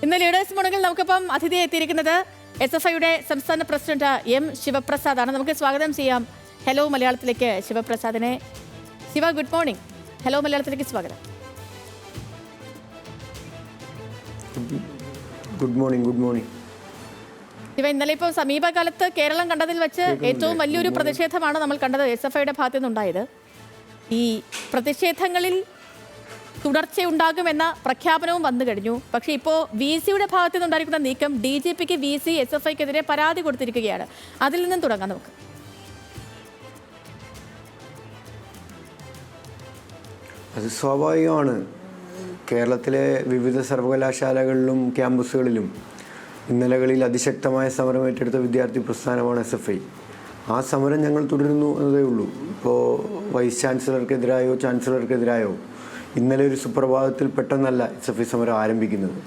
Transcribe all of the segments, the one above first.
ഇന്ന് ലീഡേഴ്സ് മോർണിംഗിൽ നമുക്കിപ്പം അതിഥിയെ എത്തിയിരിക്കുന്നത് SFIയുടെ സംസ്ഥാന പ്രസിഡന്റ് M ശിവപ്രസാദാണ്. നമുക്ക് സ്വാഗതം ചെയ്യാം ഹലോ മലയാളത്തിലേക്ക് ശിവപ്രസാദിനെ. Shiva, good morning. ഹലോ മലയാളത്തിലേക്ക് സ്വാഗതം. Good morning. ശിവ, ഇന്നലെ ഇപ്പോൾ സമീപകാലത്ത് കേരളം കണ്ടതിൽ വെച്ച് ഏറ്റവും വലിയൊരു പ്രതിഷേധമാണ് നമ്മൾ കണ്ടത് SFIയുടെ ഭാഗത്തു നിന്നുണ്ടായത്. ഈ പ്രതിഷേധങ്ങളിൽ തുടർച്ചയുണ്ടാകുമെന്ന പ്രഖ്യാപനവും വന്നു കഴിഞ്ഞു. പക്ഷേ ഇപ്പോൾ VCയുടെ ഭാഗത്തു നിന്നുണ്ടായിരിക്കുന്ന നീക്കം DGPക്ക് VC SFIക്കെതിരെ പരാതി കൊടുത്തിരിക്കുകയാണ്. അതിൽ നിന്നും തുടങ്ങാം നമുക്ക്. അത് സ്വാഭാവികമാണ്. കേരളത്തിലെ വിവിധ സർവകലാശാലകളിലും ക്യാമ്പസുകളിലും ഇന്നലകളിൽ അതിശക്തമായ സമരം ഏറ്റെടുത്ത വിദ്യാർത്ഥി പ്രസ്ഥാനമാണ് SFI. ആ സമരം ഞങ്ങൾ തുടരുന്നു എന്നതേ ഉള്ളൂ. ഇപ്പോൾ വൈസ് ചാൻസലർക്കെതിരായോ ചാൻസലർക്കെതിരായോ ഇന്നലെ ഒരു സുപ്രഭാതത്തിൽ പെട്ടെന്നല്ല SFI സമരം ആരംഭിക്കുന്നത്.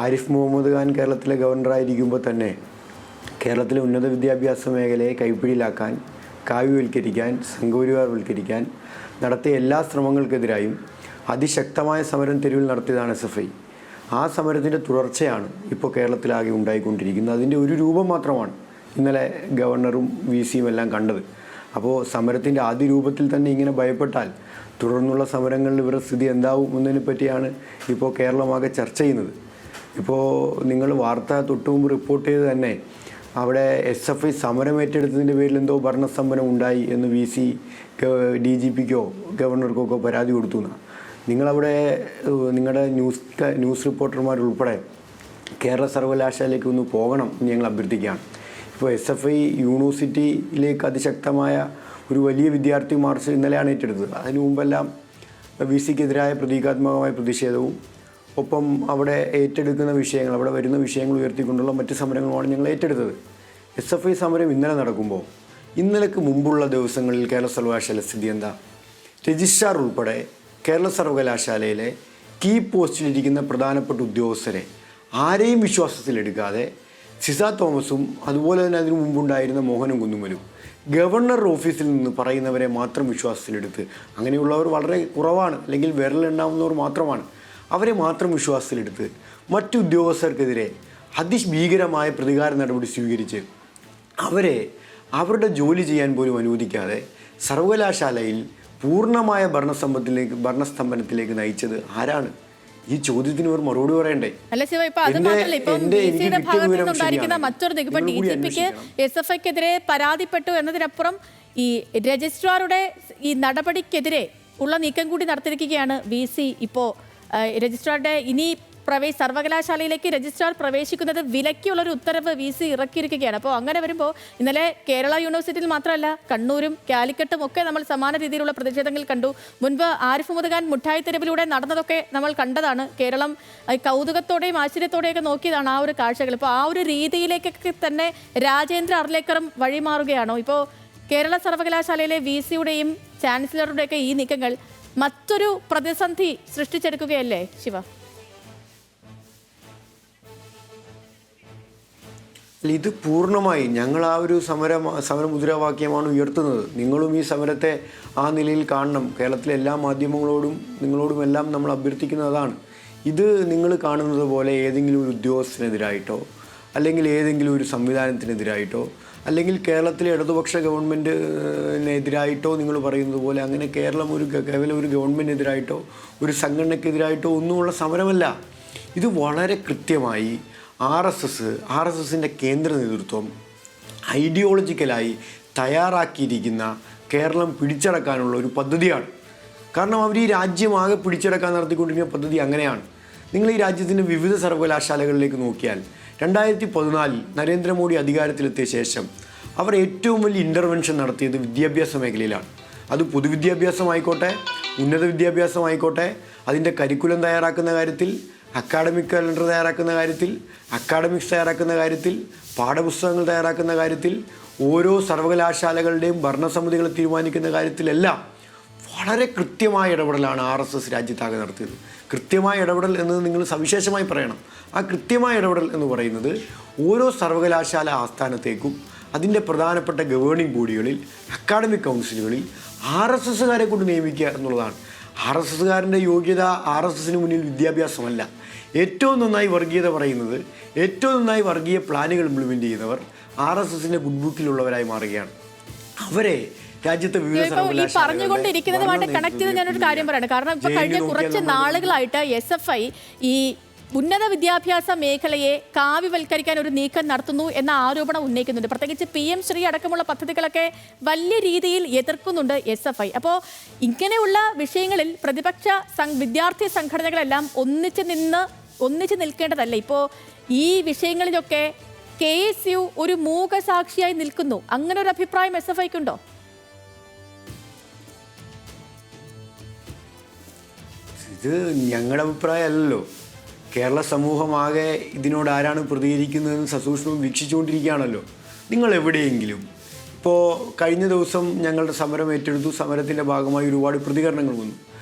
ആരിഫ് മുഹമ്മദ് ഖാൻ കേരളത്തിലെ ഗവർണറായിരിക്കുമ്പോൾ തന്നെ കേരളത്തിലെ ഉന്നത വിദ്യാഭ്യാസ മേഖലയെ കൈപ്പിടിയിലാക്കാൻ, കാവ്യവൽക്കരിക്കാൻ, സംഘപരിവാരവൽക്കരിക്കാൻ നടത്തിയ എല്ലാ ശ്രമങ്ങൾക്കെതിരായും അതിശക്തമായ സമരം തെരുവിൽ നടത്തിയതാണ് SFI. ആ സമരത്തിൻ്റെ തുടർച്ചയാണ് ഇപ്പോൾ കേരളത്തിലാകെ ഉണ്ടായിക്കൊണ്ടിരിക്കുന്നത്. അതിൻ്റെ ഒരു രൂപം മാത്രമാണ് ഇന്നലെ ഗവർണറും VCയും എല്ലാം കണ്ടത്. അപ്പോൾ സമരത്തിൻ്റെ ആദ്യ രൂപത്തിൽ തന്നെ ഇങ്ങനെ ഭയപ്പെട്ടാൽ തുടർന്നുള്ള സമരങ്ങളിൽ ഇവരുടെ സ്ഥിതി എന്താവും എന്നതിനെ പറ്റിയാണ് ഇപ്പോൾ കേരളമാകെ ചർച്ച ചെയ്യുന്നത്. ഇപ്പോൾ നിങ്ങൾ വാർത്ത തൊട്ടു മുമ്പ് റിപ്പോർട്ട് ചെയ്ത് തന്നെ അവിടെ SFI സമരം ഏറ്റെടുത്തതിൻ്റെ പേരിൽ എന്തോ ഭരണസ്തംഭനം ഉണ്ടായി എന്ന് VC DGPക്കോ ഗവർണർക്കോ പരാതി കൊടുത്തു എന്നാണ്. നിങ്ങളവിടെ നിങ്ങളുടെ ന്യൂസ് റിപ്പോർട്ടർമാരുൾപ്പെടെ കേരള സർവകലാശാലയിലേക്ക് ഒന്ന് പോകണം എന്ന് ഞങ്ങൾ അഭ്യർത്ഥിക്കുകയാണ്. ഇപ്പോൾ SFI യൂണിവേഴ്സിറ്റിയിലേക്ക് അതിശക്തമായ ഒരു വലിയ വിദ്യാർത്ഥി മാർച്ച് ഇന്നലെയാണ് ഏറ്റെടുത്തത്. അതിനു മുമ്പെല്ലാം VCക്കെതിരായ പ്രതീകാത്മകമായ പ്രതിഷേധവും ഒപ്പം അവിടെ ഏറ്റെടുക്കുന്ന വിഷയങ്ങൾ, അവിടെ വരുന്ന വിഷയങ്ങൾ ഉയർത്തിക്കൊണ്ടുള്ള മറ്റ് സമരങ്ങളുമാണ് ഞങ്ങൾ ഏറ്റെടുത്തത്. SFI സമരം ഇന്നലെ നടക്കുമ്പോൾ ഇന്നലേക്ക് മുമ്പുള്ള ദിവസങ്ങളിൽ കേരള സർവകലാശാല സ്ഥിതി എന്താ? രജിസ്ട്രാർ ഉൾപ്പെടെ കേരള സർവകലാശാലയിലെ കീ പോസ്റ്റിലിരിക്കുന്ന പ്രധാനപ്പെട്ട ഉദ്യോഗസ്ഥരെ ആരെയും വിശ്വാസത്തിലെടുക്കാതെ സിസ തോമസും അതുപോലെ തന്നെ അതിനു മുമ്പുണ്ടായിരുന്ന മോഹനും കുന്നുമലും ഗവർണർ ഓഫീസിൽ നിന്ന് പറയുന്നവരെ മാത്രം വിശ്വാസത്തിലെടുത്ത്, അങ്ങനെയുള്ളവർ വളരെ കുറവാണ്, അല്ലെങ്കിൽ വിരലുണ്ടാവുന്നവർ മാത്രമാണ്, അവരെ മാത്രം വിശ്വാസത്തിലെടുത്ത് മറ്റു ഉദ്യോഗസ്ഥർക്കെതിരെ അതിഭീകരമായ പ്രതികാര നടപടി സ്വീകരിച്ച് അവരെ അവരുടെ ജോലി ചെയ്യാൻ പോലും അനുവദിക്കാതെ സർവകലാശാലയിൽ പൂർണ്ണമായ ഭരണസ്തംഭനത്തിലേക്ക് നയിച്ചത് ആരാണ്? ഈ ചോദ്യത്തിന് ഒരു മറുപടി പറയണ്ടേ? അല്ല ശിവ, ഇപ്പൊ അത് മാത്രമല്ല, ഇപ്പം VCയുടെ ഭാഗത്ത് നിന്നുണ്ടായിരിക്കുന്ന മറ്റൊരു നിഗമനം DGPക്ക് SFIക്കെതിരെ പരാതിപ്പെട്ടു എന്നതിനപ്പുറം ഈ രജിസ്ട്രാറുടെ ഈ നടപടിക്കെതിരെ ഉള്ള നീക്കം കൂടി നടത്തിയിരിക്കുകയാണ് VC. ഇപ്പോൾ രജിസ്ട്രാറുടെ ഇനി സർവകലാശാലയിലേക്ക് രജിസ്ട്രാർ പ്രവേശിക്കുന്നത് വിലക്കിയുള്ളൊരു ഉത്തരവ് VC ഇറക്കിയിരിക്കുകയാണ്. അപ്പോൾ അങ്ങനെ വരുമ്പോൾ ഇന്നലെ കേരള യൂണിവേഴ്സിറ്റിയിൽ മാത്രമല്ല കണ്ണൂരും കാലിക്കറ്റും ഒക്കെ നമ്മൾ സമാന രീതിയിലുള്ള പ്രതിഷേധങ്ങൾ കണ്ടു. മുൻപ് ആരിഫ് മുഹമ്മദ് ഖാൻ മുട്ടായി തെരുവിലൂടെ നടന്നതൊക്കെ നമ്മൾ കണ്ടതാണ്. കേരളം കൗതുകത്തോടെയും ആശ്ചര്യത്തോടെയൊക്കെ നോക്കിയതാണ് ആ ഒരു കാഴ്ചകൾ. ഇപ്പോൾ ആ ഒരു രീതിയിലേക്കൊക്കെ തന്നെ രാജേന്ദ്ര അർലേക്കറും വഴിമാറുകയാണോ? ഇപ്പോൾ കേരള സർവകലാശാലയിലെ VCയുടെയും ചാൻസലറുടെയൊക്കെ ഈ നീക്കങ്ങൾ മറ്റൊരു പ്രതിസന്ധി സൃഷ്ടിച്ചെടുക്കുകയല്ലേ ശിവ? ഇത് പൂർണ്ണമായി ഞങ്ങൾ ആ ഒരു സമരമുദ്രാവാക്യമാണ് ഉയർത്തുന്നത്. നിങ്ങളും ഈ സമരത്തെ ആ നിലയിൽ കാണണം. കേരളത്തിലെ എല്ലാ മാധ്യമങ്ങളോടും നിങ്ങളോടുമെല്ലാം നമ്മൾ അഭ്യർത്ഥിക്കുന്നതാണ്. ഇത് നിങ്ങൾ കാണുന്നത് പോലെ ഏതെങ്കിലും ഒരു ഉദ്യോഗസ്ഥനെതിരായിട്ടോ അല്ലെങ്കിൽ ഏതെങ്കിലും ഒരു സംവിധാനത്തിനെതിരായിട്ടോ അല്ലെങ്കിൽ കേരളത്തിലെ ഇടതുപക്ഷ ഗവൺമെൻറ്റിനെതിരായിട്ടോ നിങ്ങൾ പറയുന്നത് പോലെ അങ്ങനെ കേവലം ഒരു ഗവൺമെൻറ്റിനെതിരായിട്ടോ ഒരു സംഘടനയ്ക്കെതിരായിട്ടോ ഒന്നുമുള്ള സമരമല്ല. ഇത് വളരെ കൃത്യമായി RSSൻ്റെ കേന്ദ്ര നേതൃത്വം ഐഡിയോളജിക്കലായി തയ്യാറാക്കിയിരിക്കുന്ന കേരളം പിടിച്ചടക്കാനുള്ള ഒരു പദ്ധതിയാണ്. കാരണം അവർ ഈ രാജ്യമാകെ പിടിച്ചടക്കാൻ നടത്തിക്കൊണ്ടിരിക്കുന്ന പദ്ധതി അങ്ങനെയാണ്. നിങ്ങൾ ഈ രാജ്യത്തിൻ്റെ വിവിധ സർവകലാശാലകളിലേക്ക് നോക്കിയാൽ 2014 നരേന്ദ്രമോദി അധികാരത്തിലെത്തിയ ശേഷം അവർ ഏറ്റവും വലിയ ഇൻ്റർവെൻഷൻ നടത്തിയത് വിദ്യാഭ്യാസ മേഖലയിലാണ്. അത് പൊതുവിദ്യാഭ്യാസമായിക്കോട്ടെ, ഉന്നത വിദ്യാഭ്യാസമായിക്കോട്ടെ, അതിൻ്റെ കരിക്കുലം തയ്യാറാക്കുന്ന കാര്യത്തിൽ, അക്കാഡമിക് കലണ്ടർ തയ്യാറാക്കുന്ന കാര്യത്തിൽ, അക്കാഡമിക്സ് തയ്യാറാക്കുന്ന കാര്യത്തിൽ, പാഠപുസ്തകങ്ങൾ തയ്യാറാക്കുന്ന കാര്യത്തിൽ, ഓരോ സർവകലാശാലകളുടെയും ഭരണസമിതികൾ തീരുമാനിക്കുന്ന കാര്യത്തിലെല്ലാം വളരെ കൃത്യമായ ഇടപെടലാണ് RSS രാജ്യത്താകെ നടത്തിയത്. കൃത്യമായ ഇടപെടൽ എന്നത് നിങ്ങൾ സവിശേഷമായി പറയണം. ആ കൃത്യമായ ഇടപെടൽ എന്ന് പറയുന്നത് ഓരോ സർവകലാശാല ആസ്ഥാനത്തേക്കും അതിൻ്റെ പ്രധാനപ്പെട്ട ഗവേണിംഗ് ബോഡികളിൽ, അക്കാഡമിക് കൗൺസിലുകളിൽ RSSകാരെ കൊണ്ട് നിയമിക്കുക എന്നുള്ളതാണ്. RSSകാരൻ്റെ യോഗ്യത RSSന് മുന്നിൽ വിദ്യാഭ്യാസമല്ല. ഏറ്റവും നന്നായി വർഗീയത പറയുന്നത്, ഏറ്റവും നന്നായി വർഗീയ പ്ലാനുകൾ ഇംപ്ലിമെൻ്റ് ചെയ്യുന്നവർ RSSന്റെ ഗുഡ് ബുക്കിലുള്ളവരായി മാറുകയാണ്. അവരെ രാജ്യത്തെ വിവിധ ഈ പറഞ്ഞുകൊണ്ടിരിക്കുന്നതുമായിട്ട് കണക്ട് ചെയ്ത് ഞാനൊരു കാര്യം പറയണം. കാരണം ഇപ്പൊ കഴിഞ്ഞ കുറച്ച് നാളുകളായിട്ട് SFI ഈ ഉന്നത വിദ്യാഭ്യാസ മേഖലയെ കാവ്യവൽക്കരിക്കാൻ ഒരു നീക്കം നടത്തുന്നു എന്ന ആരോപണം ഉന്നയിക്കുന്നുണ്ട്. പ്രത്യേകിച്ച് PM ശ്രീ അടക്കമുള്ള പദ്ധതികളൊക്കെ വലിയ രീതിയിൽ എതിർക്കുന്നുണ്ട് SFI. അപ്പോൾ ഇങ്ങനെയുള്ള വിഷയങ്ങളിൽ പ്രതിപക്ഷ വിദ്യാർത്ഥി സംഘടനകളെല്ലാം ഒന്നിച്ച് നിൽക്കേണ്ടതല്ല. ഇപ്പോൾ ഈ വിഷയങ്ങളിലൊക്കെ KSU ഒരു മൂകസാക്ഷിയായി നിൽക്കുന്നു. അങ്ങനെ ഒരു അഭിപ്രായം SFIക്കുണ്ടോ? ഇത് ഞങ്ങളുടെ അഭിപ്രായമല്ലല്ലോ. കേരള സമൂഹമാകെ ഇതിനോട് ആരാണ് പ്രതികരിക്കുന്നതെന്ന് സസൂക്ഷ്മം വീക്ഷിച്ചുകൊണ്ടിരിക്കുകയാണല്ലോ. നിങ്ങൾ എവിടെയെങ്കിലും ഇപ്പോൾ കഴിഞ്ഞ ദിവസം ഞങ്ങളുടെ സമരം ഏറ്റെടുത്തു, സമരത്തിൻ്റെ ഭാഗമായി ഒരുപാട് പ്രതികരണങ്ങൾ വന്നു.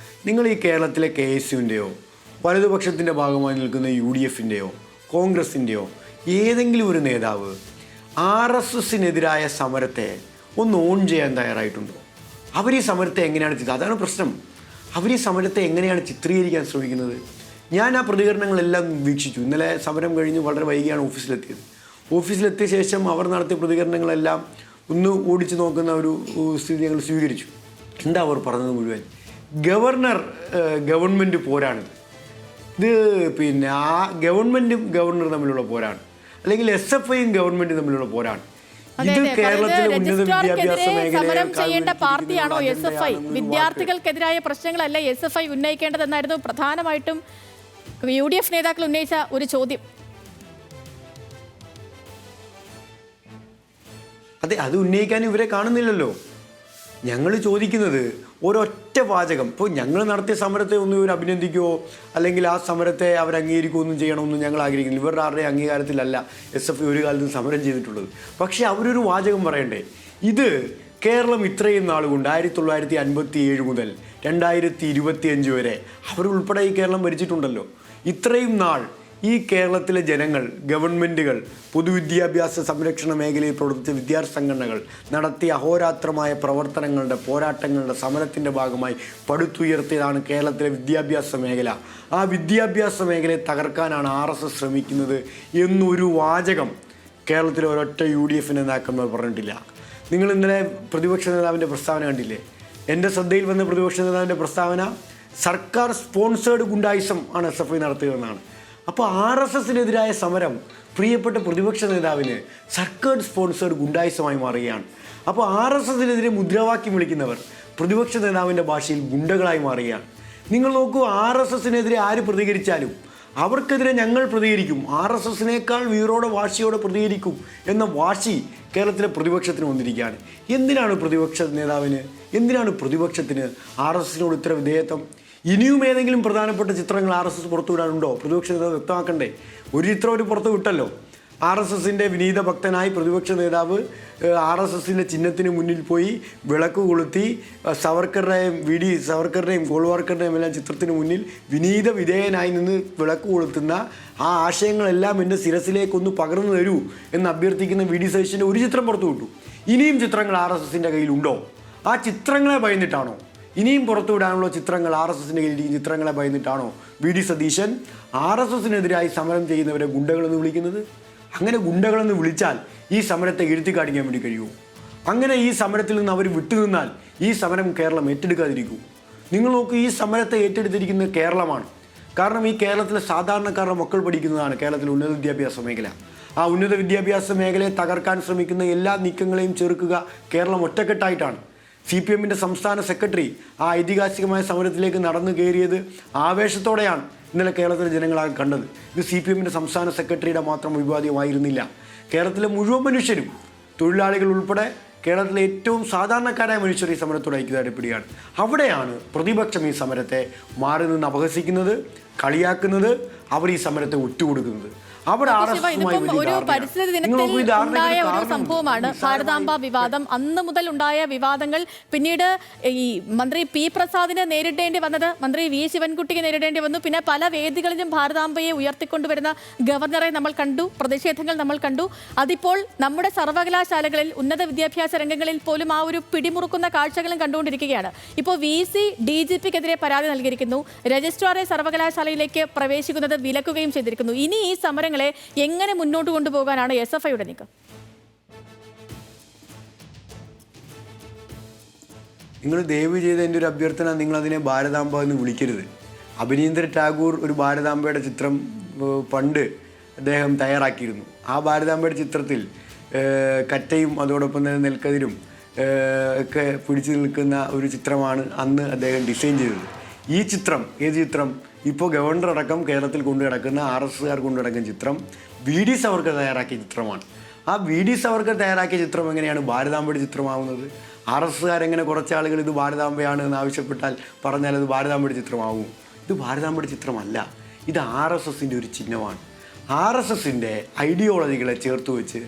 നിങ്ങൾ ഈ കേരളത്തിലെ KSUവിൻ്റെയോ വലതുപക്ഷത്തിൻ്റെ ഭാഗമായി നിൽക്കുന്ന UDFൻ്റെയോ കോൺഗ്രസിൻ്റെയോ ഏതെങ്കിലും ഒരു നേതാവ് RSSനെതിരായ സമരത്തെ ഒന്ന് ഓൺ ചെയ്യാൻ തയ്യാറായിട്ടുണ്ടോ? അവർ ഈ സമരത്തെ എങ്ങനെയാണ് അതാണ് പ്രശ്നം. അവർ ഈ സമരത്തെ എങ്ങനെയാണ് ചിത്രീകരിക്കാൻ ശ്രമിക്കുന്നത്? ഞാൻ ആ പ്രതികരണങ്ങളെല്ലാം വീക്ഷിച്ചു. ഇന്നലെ സമരം കഴിഞ്ഞ് വളരെ വൈകിയാണ് ഓഫീസിലെത്തിയത്. ഓഫീസിലെത്തിയ ശേഷം അവർ നടത്തിയ പ്രതികരണങ്ങളെല്ലാം ഒന്ന് ഓടിച്ചു നോക്കുന്ന ഒരു സ്ഥിതി ഞങ്ങൾ സ്വീകരിച്ചു. എന്താ അവർ പറഞ്ഞത് മുഴുവൻ? ഗവൺമെൻറ് പോരാണിത്. ഇത് പിന്നെ ആ ഗവൺമെൻറ്റും ഗവർണറും തമ്മിലുള്ള പോരാണ്, അല്ലെങ്കിൽ SFIയും ഗവൺമെൻറ്റും തമ്മിലുള്ള പോരാണ്. ഇത് കേരളത്തിലെ ഉന്നത വിദ്യാഭ്യാസ സമരം ചെയ്യേണ്ട പാർട്ടിയാണോ SFI? വിദ്യാർത്ഥികൾക്കെതിരായ പ്രശ്നങ്ങളല്ല SFI ഉന്നയിക്കേണ്ടതെന്നായിരുന്നു പ്രധാനമായിട്ടും UDF നേതാക്കൾ ഉന്നയിച്ച ഒരു ചോദ്യം. അതെ, അത് ഉന്നയിക്കാൻ ഇവരെ കാണുന്നില്ലല്ലോ. ഞങ്ങൾ ചോദിക്കുന്നത് ഒരൊറ്റ വാചകം. ഇപ്പോൾ ഞങ്ങൾ നടത്തിയ സമരത്തെ ഒന്നും ഇവർ അഭിനന്ദിക്കുകയോ അല്ലെങ്കിൽ ആ സമരത്തെ അവർ അംഗീകരിക്കുകയോ ഒന്നും ചെയ്യണമെന്നും ഞങ്ങൾ ആഗ്രഹിക്കുന്നില്ല. ഇവരുടെ ആരുടെയും അംഗീകാരത്തിലല്ല SFI ഒരു കാലത്തും സമരം ചെയ്തിട്ടുള്ളത്. പക്ഷേ അവരൊരു വാചകം പറയണ്ടേ? ഇത് കേരളം ഇത്രയും നാളുകൊണ്ട് 1957 മുതൽ 2025 വരെ അവരുൾപ്പെടെ ഈ കേരളം ഭരിച്ചിട്ടുണ്ടല്ലോ. ഇത്രയും നാൾ ഈ കേരളത്തിലെ ജനങ്ങൾ, ഗവൺമെൻറ്റുകൾ, പൊതുവിദ്യാഭ്യാസ സംരക്ഷണ മേഖലയിൽ പ്രവർത്തിച്ച വിദ്യാർത്ഥി സംഘടനകൾ നടത്തിയ അഹോരാത്രമായ പ്രവർത്തനങ്ങളുടെ, പോരാട്ടങ്ങളുടെ, സമരത്തിൻ്റെ ഭാഗമായി പടുത്തുയർത്തിയതാണ് കേരളത്തിലെ വിദ്യാഭ്യാസ മേഖല. ആ വിദ്യാഭ്യാസ മേഖലയെ തകർക്കാനാണ് RSS ശ്രമിക്കുന്നത് എന്നൊരു വാചകം കേരളത്തിലെ ഒരൊറ്റ UDF നേതാക്കന്മാർ പറഞ്ഞിട്ടില്ല. നിങ്ങൾ ഇന്നലെ പ്രതിപക്ഷ നേതാവിൻ്റെ പ്രസ്താവന കണ്ടില്ലേ? എൻ്റെ ശ്രദ്ധയിൽ വന്ന പ്രതിപക്ഷ നേതാവിൻ്റെ പ്രസ്താവന സർക്കാർ സ്പോൺസേഡ് ഗുണ്ടായിസം ആണ് SFI നടത്തുകയെന്നാണ്. അപ്പോൾ RSSനെതിരായ സമരം പ്രിയപ്പെട്ട പ്രതിപക്ഷ നേതാവിന് സർക്കാർ സ്പോൺസേഡ് ഗുണ്ടായിസമായി മാറുകയാണ്. അപ്പോൾ RSSനെതിരെ മുദ്രാവാക്യം വിളിക്കുന്നവർ പ്രതിപക്ഷ നേതാവിൻ്റെ ഭാഷയിൽ ഗുണ്ടകളായി മാറുകയാണ്. നിങ്ങൾ നോക്കൂ, RSSനെതിരെ ആര് പ്രതികരിച്ചാലും അവർക്കെതിരെ ഞങ്ങൾ പ്രതികരിക്കും, RSSനേക്കാൾ വീറോടെ വാശിയോടെ പ്രതികരിക്കും എന്ന വാശി കേരളത്തിലെ പ്രതിപക്ഷത്തിന് വന്നിരിക്കുകയാണ്. എന്തിനാണ് പ്രതിപക്ഷ നേതാവിന്, എന്തിനാണ് പ്രതിപക്ഷത്തിന് RSSനോട് ഇത്ര വിധേയത്വം? ഇനിയും ഏതെങ്കിലും പ്രധാനപ്പെട്ട ചിത്രങ്ങൾ RSS പുറത്തുവിടാനുണ്ടോ? പ്രതിപക്ഷ നേതാവ് വ്യക്തമാക്കണ്ടേ? ഒരു ചിത്രം ഒരു പുറത്തു വിട്ടല്ലോ. RSSൻ്റെ വിനീത ഭക്തനായി പ്രതിപക്ഷ നേതാവ് RSSൻ്റെ ചിഹ്നത്തിന് മുന്നിൽ പോയി വിളക്ക് കൊളുത്തി സവർക്കറുടെയും ഗോൾവാർക്കറുടെയും എല്ലാം ചിത്രത്തിന് മുന്നിൽ വിനീത വിധേയനായി നിന്ന് വിളക്ക് കൊളുത്തുന്ന ആ ആശയങ്ങളെല്ലാം എൻ്റെ ശിരസിലേക്കൊന്ന് പകർന്നു തരൂ എന്ന് അഭ്യർത്ഥിക്കുന്ന VD സതീശൻ്റെ ഒരു ചിത്രം പുറത്തു വിട്ടു. ഇനിയും ചിത്രങ്ങൾ RSSൻ്റെ കയ്യിലുണ്ടോ? ആ ചിത്രങ്ങളെ ഭയന്നിട്ടാണോ? ഇനിയും പുറത്തുവിടാനുള്ള ചിത്രങ്ങൾ RSSൻ്റെ കയ്യിലിരിക്കുന്ന ചിത്രങ്ങളെ ഭയന്നിട്ടാണോ VD സതീശൻ RSSനെതിരായി സമരം ചെയ്യുന്നവരെ ഗുണ്ടകളെന്ന് വിളിക്കുന്നത്? അങ്ങനെ ഗുണ്ടകളെന്ന് വിളിച്ചാൽ ഈ സമരത്തെ എഴുത്തി കാണിക്കാൻ വേണ്ടി കഴിയുമോ? അങ്ങനെ ഈ സമരത്തിൽ നിന്ന് അവർ വിട്ടുനിന്നാൽ ഈ സമരം കേരളം ഏറ്റെടുക്കാതിരിക്കൂ. നിങ്ങൾ നോക്കൂ, ഈ സമരത്തെ ഏറ്റെടുത്തിരിക്കുന്നത് കേരളമാണ്. കാരണം ഈ കേരളത്തിലെ സാധാരണക്കാരുടെ മക്കൾ പഠിക്കുന്നതാണ് കേരളത്തിലെ ഉന്നത വിദ്യാഭ്യാസ മേഖല. ആ ഉന്നത വിദ്യാഭ്യാസ മേഖലയെ തകർക്കാൻ ശ്രമിക്കുന്ന എല്ലാ നീക്കങ്ങളെയും ചെറുക്കുക കേരളം ഒറ്റക്കെട്ടായിട്ടാണ്. CPMൻ്റെ സംസ്ഥാന സെക്രട്ടറി ആ ഐതിഹാസികമായ സമരത്തിലേക്ക് നടന്നു കയറിയത് ആവേശത്തോടെയാണ് ഇന്നലെ കേരളത്തിലെ ജനങ്ങളാകെ കണ്ടത്. ഇത് CPMൻ്റെ സംസ്ഥാന സെക്രട്ടറിയുടെ മാത്രം വിവാദമായിരുന്നില്ല. കേരളത്തിലെ മുഴുവൻ മനുഷ്യരും, തൊഴിലാളികൾ ഉൾപ്പെടെ കേരളത്തിലെ ഏറ്റവും സാധാരണക്കാരായ മനുഷ്യർ ഈ സമരത്തോട് ഐക്യദാർഢ്യപ്പെടുകയാണ്. അവിടെയാണ് പ്രതിപക്ഷം ഈ സമരത്തെ മാറി നിന്ന് അപഹസിക്കുന്നത്, കളിയാക്കുന്നത്, അവർ ഈ സമരത്തെ ഒറ്റുകൊടുക്കുന്നത്. ഒരു പരിസ്ഥിതി ദിനത്തിൽ ഉണ്ടായ ഒരു സംഭവമാണ് ഭാരതാംബ വിവാദം. അന്ന് മുതൽ ഉണ്ടായ വിവാദങ്ങൾ പിന്നീട് ഈ മന്ത്രി P പ്രസാദിനെ നേരിടേണ്ടി വന്നത് മന്ത്രി V ശിവൻകുട്ടിക്ക് നേരിടേണ്ടി വന്നു. പിന്നെ പല വേദികളിലും ഭാരതാംബയെ ഉയർത്തിക്കൊണ്ടുവരുന്ന ഗവർണറെ നമ്മൾ കണ്ടു, പ്രതിഷേധങ്ങൾ നമ്മൾ കണ്ടു. അതിപ്പോൾ നമ്മുടെ സർവകലാശാലകളിൽ ഉന്നത വിദ്യാഭ്യാസ രംഗങ്ങളിൽ പോലും ആ ഒരു പിടിമുറുക്കുന്ന കാഴ്ചകളും കണ്ടുകൊണ്ടിരിക്കുകയാണ്. ഇപ്പോൾ VC DGPക്കെതിരെ പരാതി നൽകിയിരിക്കുന്നു. രജിസ്ട്രാറെ സർവകലാശാലയിലേക്ക് പ്രവേശിക്കുന്നത് അത് വിലക്കുകയും ചെയ്തിരിക്കുന്നു. ഇനി ഈ സമരങ്ങളെ എങ്ങനെ മുന്നോട്ട് കൊണ്ടുപോകാനാണ് SFIയുടെ നീക്കം? നിങ്ങൾ ദയവ് ചെയ്ത് എൻ്റെ ഒരു അഭ്യർത്ഥന, നിങ്ങളതിനെ ഭാരതാംബ എന്ന് വിളിക്കരുത്. അഭിനീന്ദ്ര ടാഗോർ ഒരു ഭാരതാംബയുടെ ചിത്രം പണ്ട് അദ്ദേഹം തയ്യാറാക്കിയിരുന്നു. ആ ഭാരതാംബയുടെ ചിത്രത്തിൽ കറ്റയും അതോടൊപ്പം തന്നെ നെൽക്കതിരും ഒക്കെ പിടിച്ചു നിൽക്കുന്ന ഒരു ചിത്രമാണ് അന്ന് അദ്ദേഹം ഡിസൈൻ ചെയ്തത്. ഈ ചിത്രം, ഏത് ചിത്രം? ഇപ്പോൾ ഗവർണർ അടക്കം കേരളത്തിൽ കൊണ്ടു കിടക്കുന്ന RSSകാർ കൊണ്ടു കിടക്കുന്ന ചിത്രം VD സവർക്കർ തയ്യാറാക്കിയ ചിത്രമാണ്. ആ VD സവർക്കർ തയ്യാറാക്കിയ ചിത്രം എങ്ങനെയാണ് ഭാരതാംബയുടെ ചിത്രമാവുന്നത്? RSSകാരെങ്ങനെ കുറച്ച് ആളുകൾ ഇത് ഭാരതാംബയാണ് എന്ന് ആവശ്യപ്പെട്ടാൽ പറഞ്ഞാൽ അത് ഭാരതാംബയുടെ ചിത്രമാവും? ഇത് ഭാരതാംബയുടെ ചിത്രമല്ല, ഇത് RSSൻ്റെ ഒരു ചിഹ്നമാണ്. RSSൻ്റെ ഐഡിയോളജികളെ ചേർത്ത് വെച്ച്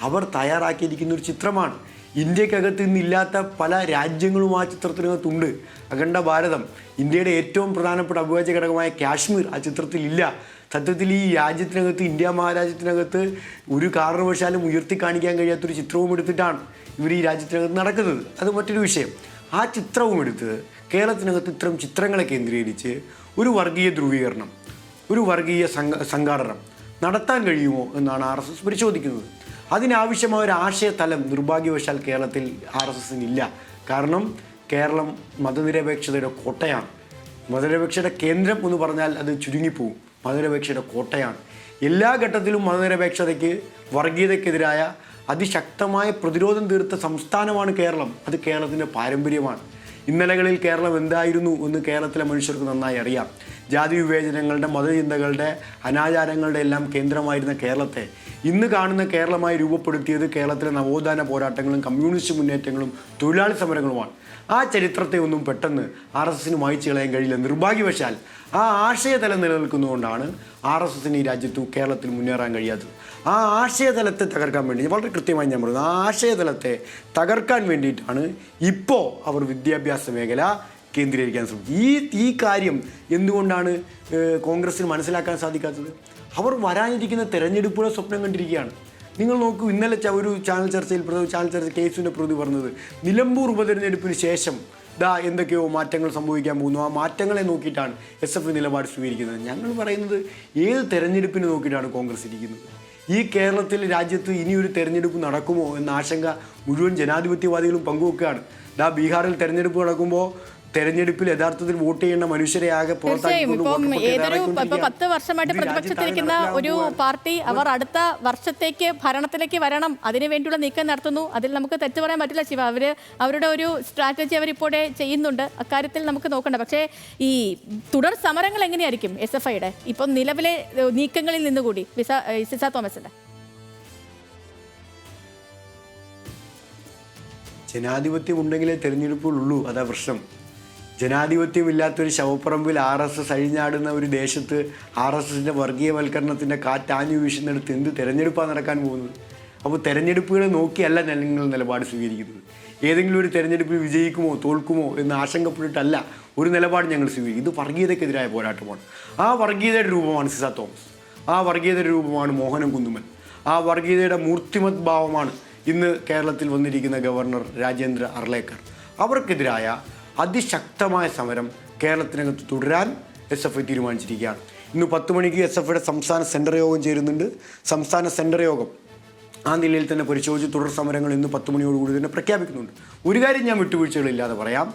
അവർ തയ്യാറാക്കിയിരിക്കുന്ന ഒരു ചിത്രമാണ്. ഇന്ത്യക്കകത്ത് ഇന്നില്ലാത്ത പല രാജ്യങ്ങളും ആ ചിത്രത്തിനകത്തുണ്ട്. അഖണ്ഡ ഭാരതം, ഇന്ത്യയുടെ ഏറ്റവും പ്രധാനപ്പെട്ട അവിഭാജ്യ ഘടകമായ കാശ്മീർ ആ ചിത്രത്തിലില്ല. സത്യത്തിൽ ഈ രാജ്യത്തിനകത്ത്, ഇന്ത്യ മഹാരാജ്യത്തിനകത്ത് ഒരു കാരണവശാലും ഉയർത്തി കാണിക്കാൻ കഴിയാത്തൊരു ചിത്രവും എടുത്തിട്ടാണ് ഇവർ ഈ രാജ്യത്തിനകത്ത് നടക്കുന്നത്. അത് മറ്റൊരു വിഷയം. ആ ചിത്രവും എടുത്ത് കേരളത്തിനകത്ത് ഇത്തരം ചിത്രങ്ങളെ കേന്ദ്രീകരിച്ച് ഒരു വർഗീയ ധ്രുവീകരണം, ഒരു വർഗീയ സംഘാടനം നടത്താൻ കഴിയുമോ എന്നാണ് RSS പരിശോധിക്കുന്നത്. അതിനാവശ്യമായ ഒരു ആശയതലം നിർഭാഗ്യവശാൽ കേരളത്തിൽ RSSനില്ല. കാരണം കേരളം മതനിരപേക്ഷതയുടെ കോട്ടയാണ്. മതനിരപേക്ഷയുടെ കേന്ദ്രം എന്ന് പറഞ്ഞാൽ അത് ചുരുങ്ങിപ്പോവും. മതനിരപേക്ഷയുടെ കോട്ടയാണ്. എല്ലാ ഘട്ടത്തിലും മതനിരപേക്ഷതയ്ക്ക്, വർഗീയതയ്ക്കെതിരായ അതിശക്തമായ പ്രതിരോധം തീർത്ത സംസ്ഥാനമാണ് കേരളം. അത് കേരളത്തിൻ്റെ പാരമ്പര്യമാണ്. ഇന്നലകളിൽ കേരളം എന്തായിരുന്നു എന്ന് കേരളത്തിലെ മനുഷ്യർക്ക് നന്നായി അറിയാം. ജാതി വിവേചനങ്ങളുടെ, മതചിന്തകളുടെ, അനാചാരങ്ങളുടെ എല്ലാം കേന്ദ്രമായിരുന്ന കേരളത്തെ ഇന്ന് കാണുന്ന കേരളമായി രൂപപ്പെടുത്തിയത് കേരളത്തിലെ നവോത്ഥാന പോരാട്ടങ്ങളും കമ്മ്യൂണിസ്റ്റ് മുന്നേറ്റങ്ങളും തൊഴിലാളി സമരങ്ങളുമാണ്. ആ ചരിത്രത്തെ ഒന്നും പെട്ടെന്ന് RSSന് മായ്ച്ചു കളയാൻ കഴിയില്ല. നിർഭാഗ്യവശാൽ ആ ആശയതലം നിലനിൽക്കുന്നതുകൊണ്ടാണ് RSSന് ഈ രാജ്യത്ത്, കേരളത്തിൽ മുന്നേറാൻ കഴിയാത്തത്. ആ ആശയതലത്തെ തകർക്കാൻ വേണ്ടി, വളരെ കൃത്യമായി ഞാൻ പറയുന്നത്, ആ ആശയതലത്തെ തകർക്കാൻ വേണ്ടിയിട്ടാണ് ഇപ്പോൾ അവർ വിദ്യാഭ്യാസ മേഖല കേന്ദ്രീകരിക്കാൻ ശ്രമിച്ചത്. ഈ കാര്യം എന്തുകൊണ്ടാണ് കോൺഗ്രസ്സിന് മനസ്സിലാക്കാൻ സാധിക്കാത്തത്? അവർ വരാനിരിക്കുന്ന തെരഞ്ഞെടുപ്പുകളെ സ്വപ്നം കണ്ടിരിക്കുകയാണ്. നിങ്ങൾ നോക്കൂ, ഇന്നലെ ഒരു ചാനൽ ചർച്ച കേസുവിൻ്റെ പ്രതി പറഞ്ഞത് നിലമ്പൂർ ഉപതെരഞ്ഞെടുപ്പിന് ശേഷം എന്തൊക്കെയോ മാറ്റങ്ങൾ സംഭവിക്കാൻ പോകുന്നു. ആ മാറ്റങ്ങളെ നോക്കിയിട്ടാണ് SFI നിലപാട് സ്വീകരിക്കുന്നത്. ഞങ്ങൾ പറയുന്നത് ഏത് തെരഞ്ഞെടുപ്പിന് നോക്കിയിട്ടാണ് കോൺഗ്രസ് ഇരിക്കുന്നത്? ഈ കേരളത്തിൽ, രാജ്യത്ത് ഇനിയൊരു തെരഞ്ഞെടുപ്പ് നടക്കുമോ എന്ന ആശങ്ക മുഴുവൻ ജനാധിപത്യവാദികളും പങ്കുവെക്കുകയാണ്. ബീഹാറിൽ തെരഞ്ഞെടുപ്പ് നടക്കുമ്പോൾ തെരഞ്ഞെടുപ്പിൽ യഥാർത്ഥത്തിൽ വോട്ട് ചെയ്യുന്ന മനുഷ്യരെ ആകെ ഇപ്പൊ 10 വർഷമായിട്ട് പ്രതിപക്ഷത്തിരിക്കുന്ന ഒരു പാർട്ടി അവർ അടുത്ത വർഷത്തേക്ക് ഭരണത്തിലേക്ക് വരണം, അതിനുവേണ്ടിയുള്ള നീക്കം നടത്തുന്നു. അതിൽ നമുക്ക് തെറ്റു പറയാൻ പറ്റില്ല ശിവ. അവരുടെ ഒരു സ്ട്രാറ്റജി അവരിപ്പോഴേ ചെയ്യുന്നുണ്ട്. അക്കാര്യത്തിൽ നമുക്ക് നോക്കണ്ട. പക്ഷേ ഈ തുടർ സമരങ്ങൾ എങ്ങനെയായിരിക്കും SFIയുടെ ഇപ്പം നിലവിലെ നീക്കങ്ങളിൽ നിന്നുകൂടി സിസ തോമസിന്റെ? ജനാധിപത്യം ഉണ്ടെങ്കിലേ തെരഞ്ഞെടുപ്പുകളുള്ളൂ. അതാ പ്രശ്നം. ജനാധിപത്യമില്ലാത്തൊരു ശവപ്പറമ്പിൽ RSS അഴിഞ്ഞാടുന്ന ഒരു ദേശത്ത് RSSൻ്റെ വർഗീയവൽക്കരണത്തിൻ്റെ കാറ്റാഞ്ഞു വീശുന്നിടത്ത് എന്ത് തെരഞ്ഞെടുപ്പാണ് നടക്കാൻ പോകുന്നത്? അപ്പോൾ തെരഞ്ഞെടുപ്പുകളെ നോക്കിയല്ല ഞങ്ങൾ നിലപാട് സ്വീകരിക്കുന്നത്. ഏതെങ്കിലും ഒരു തെരഞ്ഞെടുപ്പിൽ വിജയിക്കുമോ തോൽക്കുമോ എന്ന് ആശങ്കപ്പെട്ടിട്ടല്ല ഒരു നിലപാട് ഞങ്ങൾ സ്വീകരിക്കും. ഇത് വർഗീയതയ്ക്കെതിരായ പോരാട്ടമാണ്. ആ വർഗീയതയുടെ രൂപമാണ് സിസ തോമസ്. ആ വർഗീയതയുടെ രൂപമാണ് മോഹനം കുന്നുമ്മൽ. ആ വർഗീയതയുടെ മൂർത്തിമത് ഭാവമാണ് ഇന്ന് കേരളത്തിൽ വന്നിരിക്കുന്ന ഗവർണർ രാജേന്ദ്ര അർലേക്കർ. അവർക്കെതിരായ അതിശക്തമായ സമരം കേരളത്തിനകത്ത് തുടരാൻ SFI തീരുമാനിച്ചിരിക്കുകയാണ്. ഇന്ന് 10 മണിക്ക് SFIയുടെ സംസ്ഥാന സെൻറ്റർ യോഗം ചേരുന്നുണ്ട്. സംസ്ഥാന സെൻറ്റർ യോഗം ആ നിലയിൽ തന്നെ പരിശോധിച്ച് തുടർ സമരങ്ങൾ ഇന്ന് 10 മണിയോടുകൂടി തന്നെ പ്രഖ്യാപിക്കുന്നുണ്ട്. ഒരു കാര്യം ഞാൻ വിട്ടുവീഴ്ചകളില്ലാതെ പറയാം.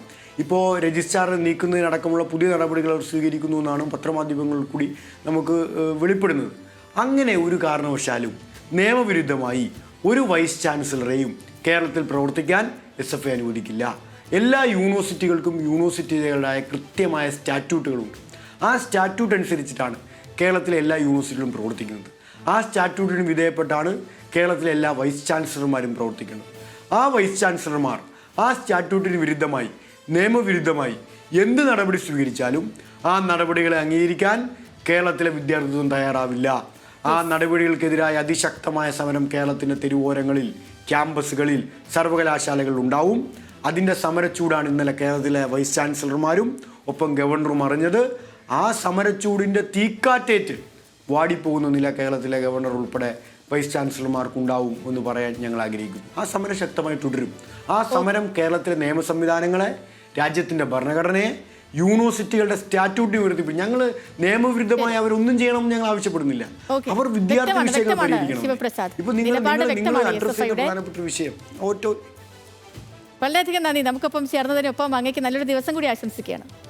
ഇപ്പോൾ രജിസ്ട്രാർ നീക്കുന്നതിനടക്കമുള്ള പുതിയ നടപടികൾ അവർ സ്വീകരിക്കുന്നു എന്നാണ് പത്രമാധ്യമങ്ങളിൽ കൂടി നമുക്ക് വെളിപ്പെടുന്നത്. അങ്ങനെ ഒരു കാരണവശാലും നിയമവിരുദ്ധമായി ഒരു വൈസ് ചാൻസലറെയും കേരളത്തിൽ പ്രവർത്തിക്കാൻ SFI അനുവദിക്കില്ല. എല്ലാ യൂണിവേഴ്സിറ്റികൾക്കും യൂണിവേഴ്സിറ്റികളുടേതായ കൃത്യമായ സ്റ്റാറ്റ്യൂട്ടുകളുണ്ട്. ആ സ്റ്റാറ്റ്യൂട്ട് അനുസരിച്ചിട്ടാണ് കേരളത്തിലെ എല്ലാ യൂണിവേഴ്സിറ്റികളും പ്രവർത്തിക്കുന്നത്. ആ സ്റ്റാറ്റ്യൂട്ടിന് വിധേയപ്പെട്ടാണ് കേരളത്തിലെ എല്ലാ വൈസ് ചാൻസലർമാരും പ്രവർത്തിക്കുന്നത്. ആ വൈസ് ചാൻസലർമാർ ആ സ്റ്റാറ്റ്യൂട്ടിന് വിരുദ്ധമായി, നിയമവിരുദ്ധമായി എന്ത് നടപടി സ്വീകരിച്ചാലും ആ നടപടികളെ അംഗീകരിക്കാൻ കേരളത്തിലെ വിദ്യാർത്ഥിത്വം തയ്യാറാവില്ല. ആ നടപടികൾക്കെതിരായ അതിശക്തമായ സമരം കേരളത്തിൻ്റെ തെരുവോരങ്ങളിൽ, ക്യാമ്പസുകളിൽ, സർവകലാശാലകളിൽ ഉണ്ടാവും. അതിൻ്റെ സമരച്ചൂടാണ് ഇന്നലെ കേരളത്തിലെ വൈസ് ചാൻസലർമാരും ഒപ്പം ഗവർണറും അറിഞ്ഞത്. ആ സമരച്ചൂടിൻ്റെ തീക്കാറ്റേറ്റ് വാടിപ്പോകുന്ന നില കേരളത്തിലെ ഗവർണർ ഉൾപ്പെടെ വൈസ് ചാൻസലർമാർക്കുണ്ടാവും എന്ന് പറയാൻ ഞങ്ങൾ ആഗ്രഹിക്കുന്നു. ആ സമരം ശക്തമായി തുടരും. ആ സമരം കേരളത്തിലെ നിയമ സംവിധാനങ്ങളെ, രാജ്യത്തിൻ്റെ ഭരണഘടനയെ, യൂണിവേഴ്സിറ്റികളുടെ സ്റ്റാറ്റ്യൂട്ടിനെ ഉയർത്തിപ്പിടിക്കും. ഞങ്ങൾ നിയമവിരുദ്ധമായി അവരൊന്നും ചെയ്യണമെന്ന് ഞങ്ങൾ ആവശ്യപ്പെടുന്നില്ല. ഓക്കെ. അവർ വിദ്യാർത്ഥി വ്യക്തമാണ്, വിഷയങ്ങൾ വ്യക്തമാണ് പരിഹരിക്കണം. ശിവപ്രസാദ്. ഇപ്പൊ നിങ്ങൾ നിലപാട് വ്യക്തമാണ് അഡ്രസ് ചെയ്ത SFI യുടെ. പ്രധാനപ്പെട്ട വിഷയം ഓട്ടോ വളരെയധികം നന്ദി. നമുക്കൊപ്പം ചേർന്നതിനൊപ്പം അങ്ങേക്ക് നല്ലൊരു ദിവസം കൂടി ആശംസിക്കുകയാണ്.